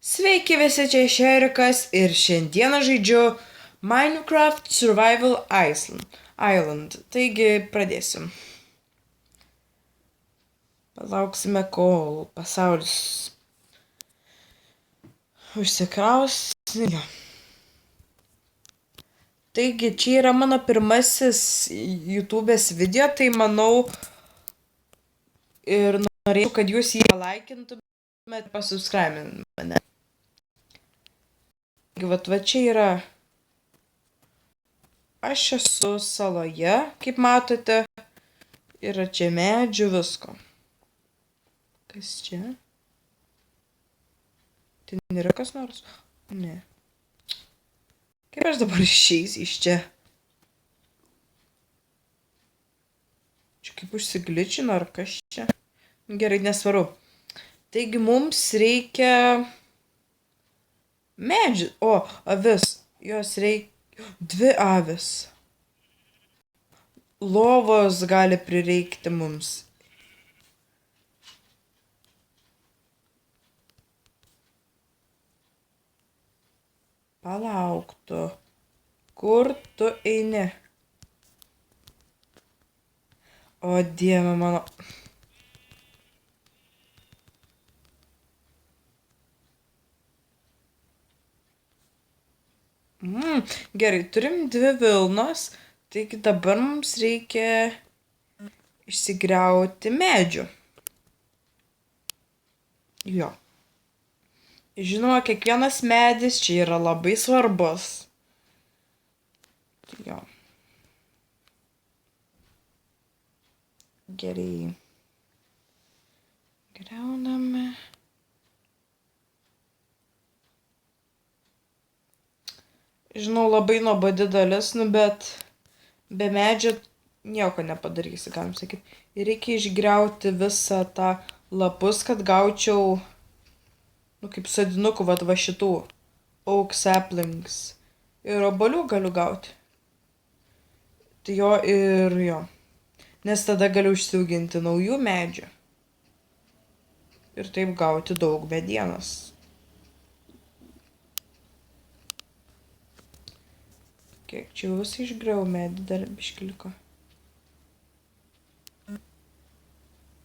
Sveiki visi, čia Šerikas ir šiandieną žaidžiu Minecraft Survival Island. Taigi pradėsim. Palauksime, kol pasaulis užsikraus. Jo. Taigi čia yra mano pirmasis YouTube'ės video, tai manau ir norėjau, kad jūs jį palaikintumėte, pasubscribintumėte mane. Va čia yra. Aš esu saloje, kaip matote. Yra čia medžių visko. Kas čia? Ten yra kas nors? Ne. Kaip aš dabar išeisiu iš čia? Čia kaip užsigličino ar kas čia? Gerai, nesvaru. Taigi mums reikia medžių. O, avis. Jos reikia. 2 avis. Lovos gali prireikti mums. Palauk tu. Kur tu eini? O Dieve mano. Gerai, turim 2 vilnos, taigi dabar mums reikia išsigriauti medžių. Jo. Žinoma, kiekvienas medis čia yra labai svarbus. Jo. Gerai. Griauname. Žinau, labai nuobodi dalis, bet be medžio nieko nepadarysi, galim sakyti. Ir reikia išgriauti visą tą lapus, kad gaučiau, kaip sodinukų, va šitų oak saplings. Ir obuolių galiu gauti. Tai jo ir jo. Nes tada galiu užsiauginti naujų medžių. Ir taip gauti daug medienos. Kiek čia visą išgriau medį, dar biškį liko.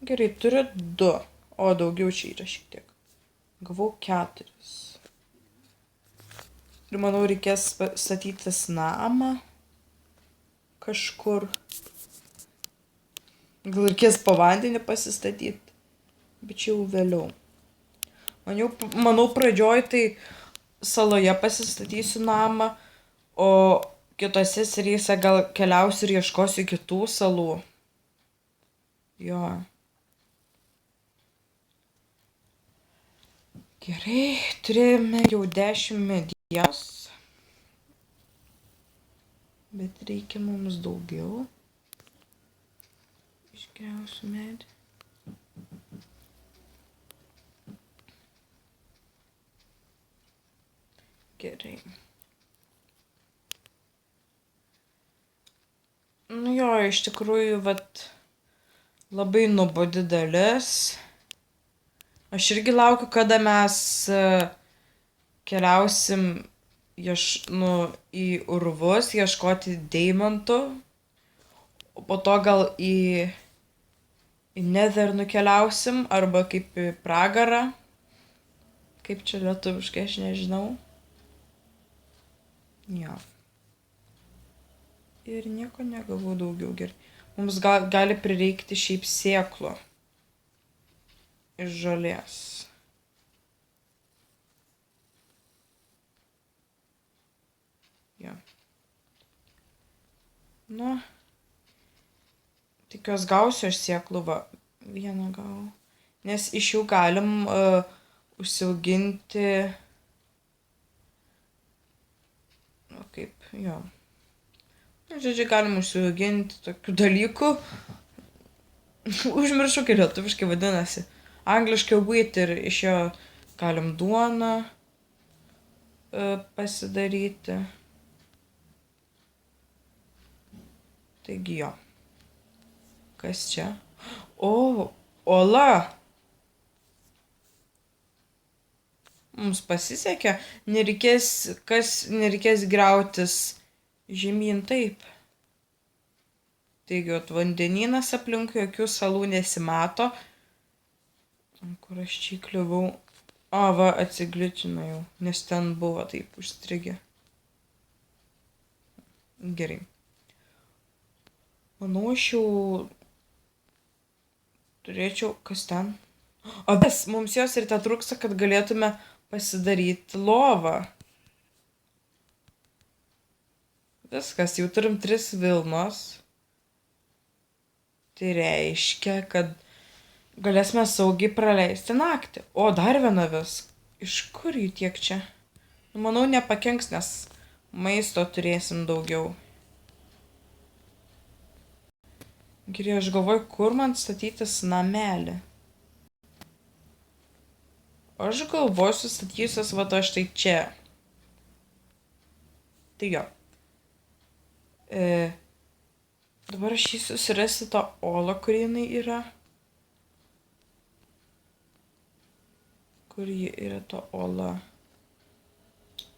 Gerai, turiu 2, o daugiau čia yra šiek tiek. Gavau 4. Ir manau, reikės statytis namą kažkur. Gal reikės po vandenį pasistatyti, bet čia jau vėliau. Manau, pradžioj tai saloje pasistatysiu namą, o kitose serijose gal keliausiu ir ieškosiu kitų salų. Jo. Gerai, turėjome jau 10 medienos. Bet reikia mums daugiau. Išgriausiu medį. Gerai. Nu jo, iš tikrųjų, labai nuobodi dalis. Aš irgi laukiu, kada mes keliausim į urvus, ieškoti deimantų. O po to gal į Nether nukeliausim, arba kaip į pragarą. Kaip čia lietuviškai, aš nežinau. Jo. Ir nieko negavau daugiau. Gerai. Mums gali prireikti šiaip sėklų iš žolės. Jo. Nu. Tikiuosi gausiu aš sėklų, vieną gavau. Nes iš jų galim užsiauginti. Jo. Žodžiu, galim užsiauginti tokių dalykų. Užmiršau, kaip lietuviškai vadinasi. Angliškai wheat, ir iš jo galim duoną pasidaryti. Taigi jo. Kas čia? O, ola! Mums pasisekė. Nereikės griautis žemyn taip. Taigi, vandenynas aplink jokių salų nesimato. Kur aš čia įkliuvau? O, va, atsigličino jau, nes ten buvo taip užstrigę. Gerai. Manau, aš jau turėčiau, kas ten? O, mums jos ir te trūksta, kad galėtume pasidaryti lovą. Viskas, jau turim 3 vilnos. Tai reiškia, kad galėsime saugiai praleisti naktį. O, dar viena vis. Iš kur jų tiek čia? Manau, nepakenks, nes maisto turėsim daugiau. Gerai, aš galvoju, kur man statytis namelį. Aš galvoju, sustatysiuos va to štai čia. Tai jo. Dabar aš jį susirasiu tą olą, kur jinai yra. Kur ji yra ta ola?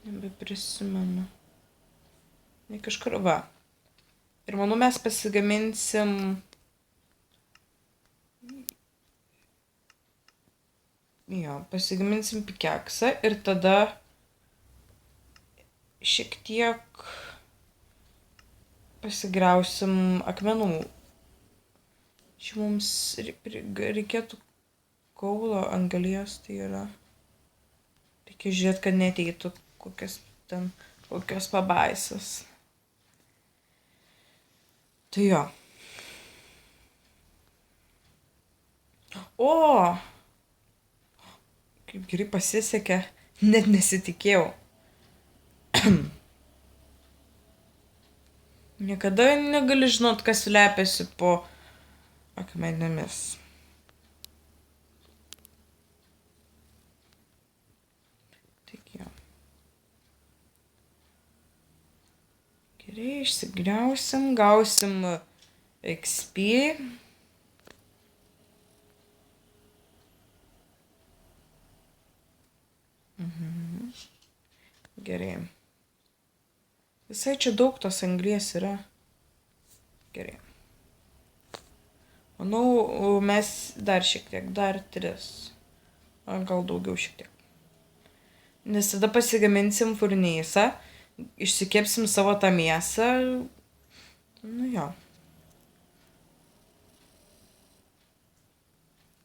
Nebeprisimenu. Ne kažkur, va. Ir manau, mes pasigaminsim... Jo, pasigaminsim pikeksą ir tada šiek tiek pasigriausim akmenų. Čia mums reikėtų kaulo anglies, tai yra. Reikia žiūrėti, kad neteitų kokios pabaisas. Tai jo. O! Kaip gerai pasisekė, net nesitikėjau. Niekada negali žinot, kas slepiasi po akmenimis. Taigi jo. Gerai, išsigriausim, gausim XP. Gerai. Visai čia daug tos anglies yra. Gerai. Manau, mes dar šiek tiek, dar 3. Ar gal daugiau šiek tiek. Nes tada pasigaminsim furneisą, išsikepsim savo tą mėsą. Nu jo.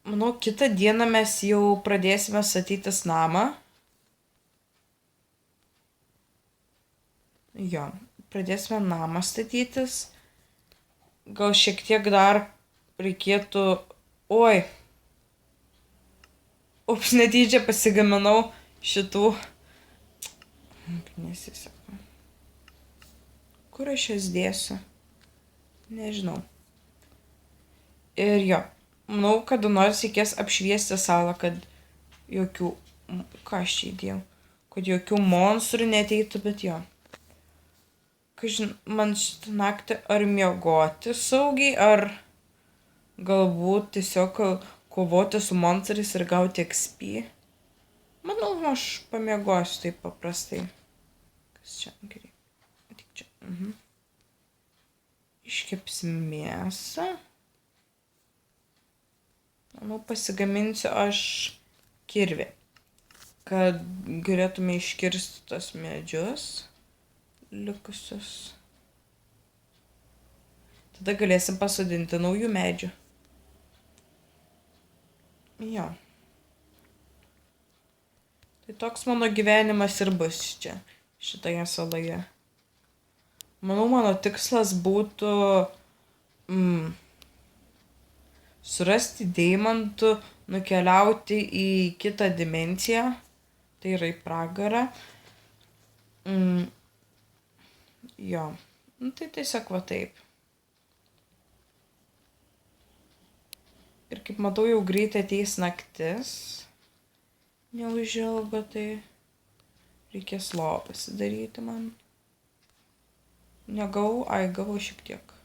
Manau, kitą dieną mes jau pradėsime statytis namą. Jo, pradėsime namą statytis. Gal šiek tiek dar reikėtų... Oi. Ups, netyčia pasigaminau šitų... Nesiseka. Kur aš jas dėsiu? Nežinau. Ir jo. Manau, kada nors reikės apšviesti salą, kad jokių... Ką aš čia įdėjau? Kad jokių monstrų neteitų, bet jo. Kažin, man šitą naktį ar miegoti saugiai, ar galbūt tiesiog kovoti su monstrais ir gauti XP. Manau, aš pamiegosiu taip paprastai. Kas čia? Gerai. Tik čia. Iškepsim mėsą. Manau, pasigaminsiu aš kirvį, kad galėtume iškirsti tos medžius likusius. Tada galėsim pasodinti naujų medžių. Jo. Tai toks mano gyvenimas ir bus čia, šitoje saloje. Manau, mano tikslas būtų surasti deimantų, nukeliauti į kitą dimensiją, tai yra į pragarą. Jo, nu tai tiesiog va taip. Ir kaip matau, jau greitai ateis naktis. Neužilgo, tai reikės lovą pasidaryti man. Negavau, gavau šiek tiek.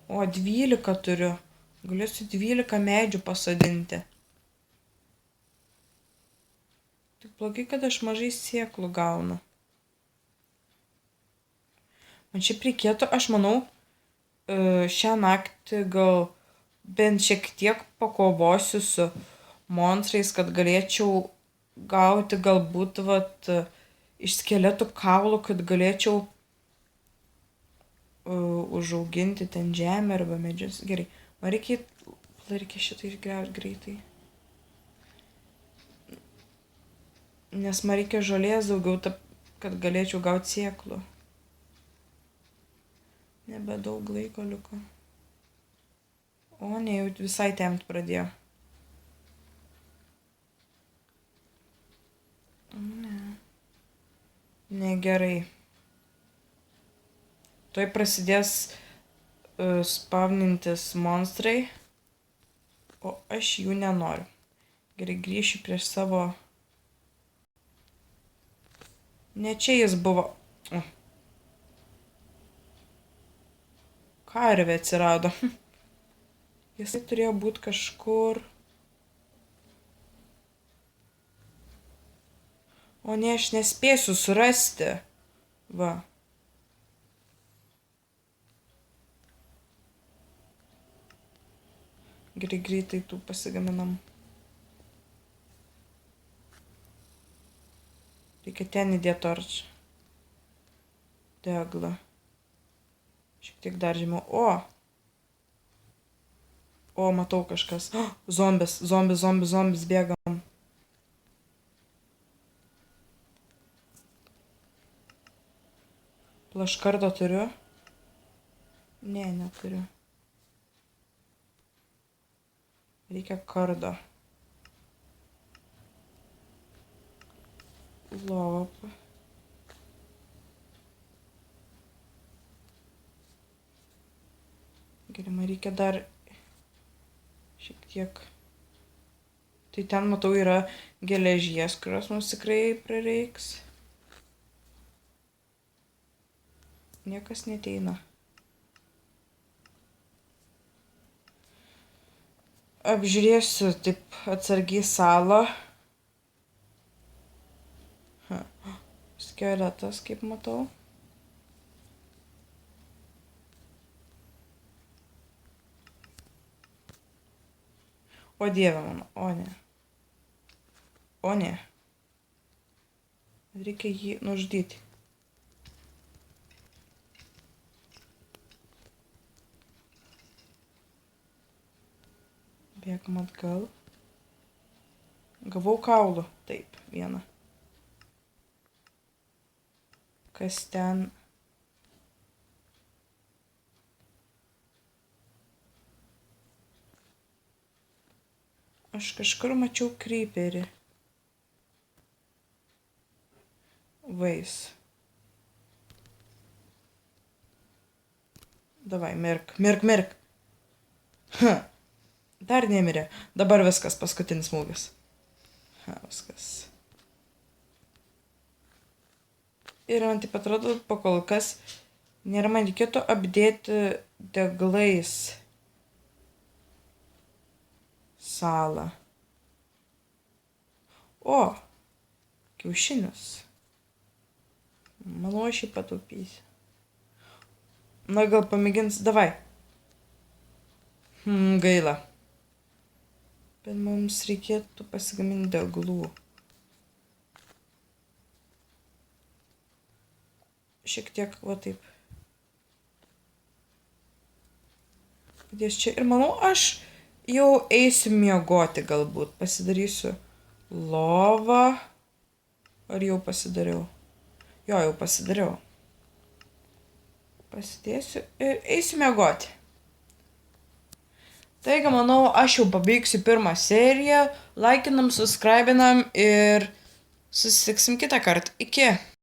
O, 12 turiu. Galėsiu 12 medžių pasodinti. Tik blogai, kad aš mažai sėklų gaunu. Man šiaip reikėtų, aš manau, šią naktį gal bent šiek tiek pakovosiu su monstrais, kad galėčiau gauti galbūt iš skeletų kaulų, kad galėčiau užauginti ten žemę arba medžius. Gerai, man reikia šitą išgriauti greitai. Nes man reikia žolės daugiau, kad galėčiau gauti sėklų. Nebedaug laiko liko. O ne, jau visai temt pradėjo. Ne. Negerai. Tuoj prasidės spavnintis monstrai. O aš jų nenoriu. Gerai, grįšiu prieš savo... Ne čia jis buvo. Karvė atsirado. Jisai turėjo būti kažkur. O ne, aš nespėsiu surasti. Va. Greitai tų pasigaminam. Reikia ten įdėti torčią. Deglą. Šiek tiek dar žemiau. O, matau kažkas. Zombis, bėgam. Plaškardą turiu? Ne, neturiu. Reikia kardo. Lopą. Gerai, man reikia dar šiek tiek. Tai ten, matau, yra geležies, kurios mums tikrai prireiks. Niekas neteina. Apžiūrėsiu taip atsargiai salą. Skeletas, kaip matau. O dieve mano, o ne. O ne. Reikia jį nužudyti. Bėgam atgal. Gavau kaulų. Taip, vieną. Kas ten? Aš kažkur mačiau kryperį. Vais. Davai, mirk. Dar nemirė. Dabar viskas, paskutinis smūgis. Viskas. Ir man taip atrodo, pakol kas nėra, man reikėtų apdėti deglais salą. O, kiaušinius. Manau, aš jį pataupysiu. Na, gal pamėgins, davai. Gaila. Bet mums reikėtų pasigaminti deglų. Šiek tiek, va taip. Padės čia. Ir manau, aš jau eisiu miegoti galbūt. Pasidarysiu lovą. Ar jau pasidariau? Jo, jau pasidariau. Pasidėsiu ir eisiu miegoti. Taigi, manau, aš jau pabaigsiu pirmą seriją. Laikinam, subscribinam ir susitiksim kitą kartą. Iki.